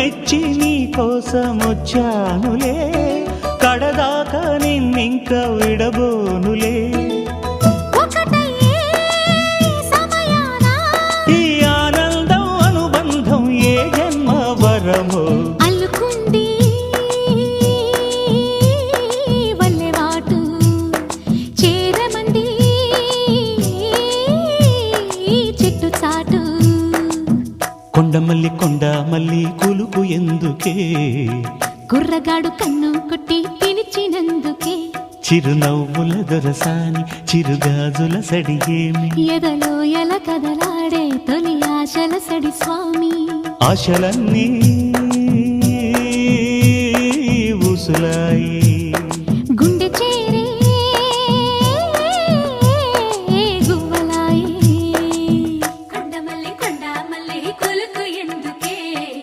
మెచ్చి నీ కోసం వచ్చానులే, కడదాకా నిన్నింక విడబోనులే. ఈ ఆనందం అనుబంధం ఏ జన్మ వరమో అల్లుకుంది వల్లెవాటు చేరమంది చెట్టు చాటు. కొండమల్లి కొండమల్లి కులుకు ఎందుకే, కుర్రగాడు కన్ను కొట్టి పిలిచినందుకే. చిరునవ్వుల దొరసాని చిరుగాజుల సడిగేమి, ఎదలో ఎల కదలాడే తొలి ఆశల సడి స్వామి. ఆశలన్నీ